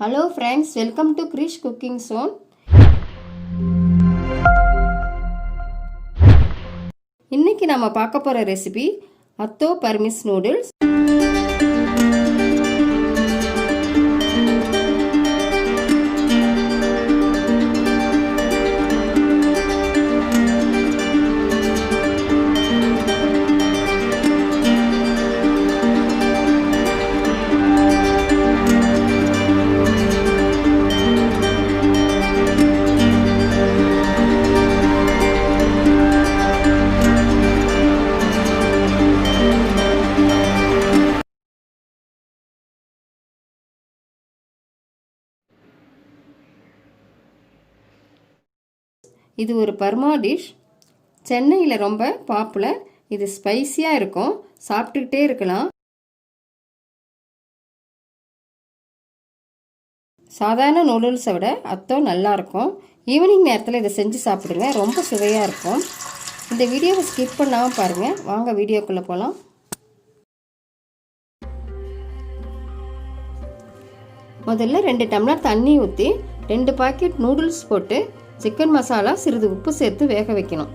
Hello friends, welcome to Krish Cookingzone. இன்னைக்கு நாம பார்க்க போற ரெசிபி அத்தோ பர்மீஸ் நூடுல்ஸ். இது ஒரு பர்மா டிஷ். சென்னையில் ரொம்ப பாப்புலர். இது ஸ்பைசியாக இருக்கும், சாப்பிட்டுக்கிட்டே இருக்கலாம். சாதாரண நூடுல்ஸை விட அத்தோ நல்லாயிருக்கும். ஈவினிங் நேரத்தில் இதை செஞ்சு சாப்பிடுங்க, ரொம்ப சுவையாக இருக்கும். இந்த வீடியோவை ஸ்கிப் பண்ணாமல் பாருங்கள். வாங்க வீடியோக்குள்ளே போகலாம். முதல்ல 2 டம்ளர் தண்ணி ஊற்றி 2 பாக்கெட் நூடுல்ஸ் போட்டு சிக்கன் மசாலா சிறிது உப்பு சேர்த்து வேக வைக்கணும்.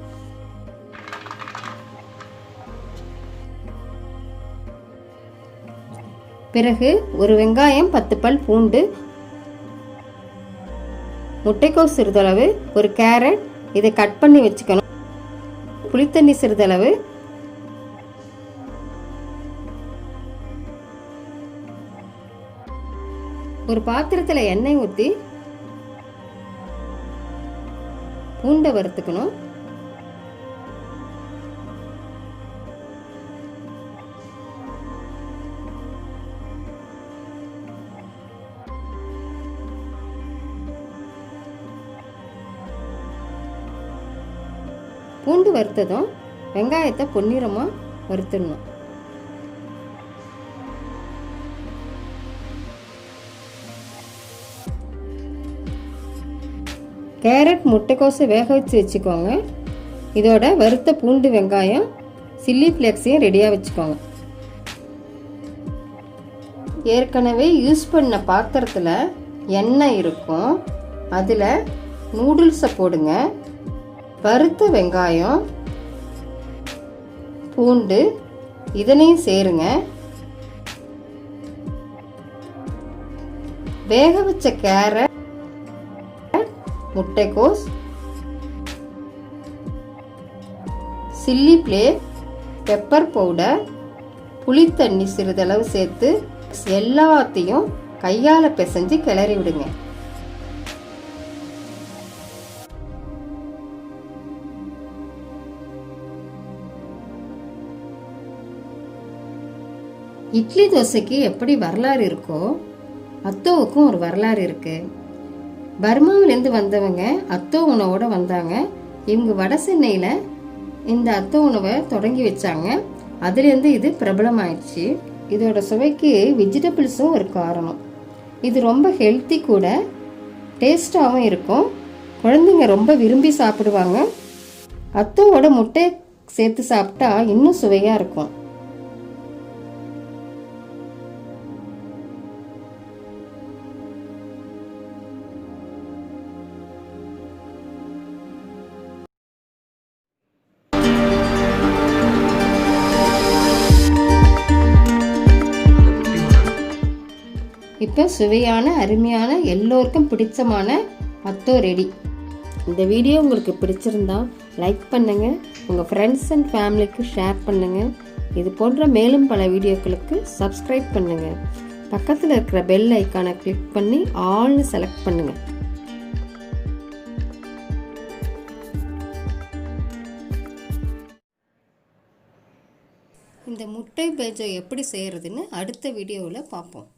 பிறகு ஒரு வெங்காயம், 10 பல் பூண்டு, முட்டைக்கோஸ் சிறிதளவு, ஒரு கேரட் இதை கட் பண்ணி வச்சுக்கணும். புளித்தண்ணி சிறிதளவு, ஒரு பாத்திரத்தில் எண்ணெய் ஊற்றி பூண்டை வறுத்துக்கணும். பூண்டு வறுத்ததும் வெங்காயத்தை பொன்னிறமாக வறுத்துடணும். கேரட், முட்டைக்கோஸை வேக வச்சு வச்சுக்கோங்க. இதோட வறுத்த பூண்டு, வெங்காயம், சில்லி ஃப்ளேக்ஸையும் ரெடியாக வச்சுக்கோங்க. ஏற்கனவே யூஸ் பண்ண பாத்திரத்தில் எண்ணெய் இருக்கும். அதில் நூடுல்ஸை போடுங்க. வறுத்த வெங்காயம், பூண்டு இதனையும் சேருங்க. வேக வச்ச கேரட், முட்டைக்கோஸ், சில்லி ஃப்ளேக்ஸ், பெப்பர் பவுடர், புளித்தண்ணி சிறிதளவு சேர்த்து எல்லாத்தையும் கையால் பிசைஞ்சு கிளறி விடுங்க. இட்லி தோசைக்கு எப்படி வரலாறு இருக்கோ அத்தோவுக்கும் ஒரு வரலாறு இருக்கு. பர்மாவிலேருந்து வந்தவங்க அத்தோ உணவோடு வந்தாங்க. இவங்க வட சென்னையில் இந்த அத்தோ உணவை தொடங்கி வச்சாங்க. அதுலேருந்து இது பிரபலமாயிடுச்சு. இதோட சுவைக்கு வெஜிடபிள்ஸும் ஒரு காரணம். இது ரொம்ப ஹெல்த்தி கூட, டேஸ்டாகவும் இருக்கும். குழந்தைங்க ரொம்ப விரும்பி சாப்பிடுவாங்க. அத்தோவோட முட்டை சேர்த்து சாப்பிட்டா இன்னும் சுவையாக இருக்கும். இப்போ சுவையான, அருமையான, எல்லோருக்கும் பிடிச்சமான அத்தோ ரெடி. இந்த வீடியோ உங்களுக்கு பிடிச்சிருந்தா லைக் பண்ணுங்கள், உங்கள் ஃப்ரெண்ட்ஸ் அண்ட் ஃபேமிலிக்கு ஷேர் பண்ணுங்கள். இது போன்ற மேலும் பல வீடியோக்களுக்கு சப்ஸ்கிரைப் பண்ணுங்கள். பக்கத்தில் இருக்கிற பெல் ஐக்கானை கிளிக் பண்ணி ஆல்னு செலக்ட் பண்ணுங்கள். இந்த முட்டை பெஜோ எப்படி செய்கிறதுன்னு அடுத்த வீடியோவில் பார்ப்போம்.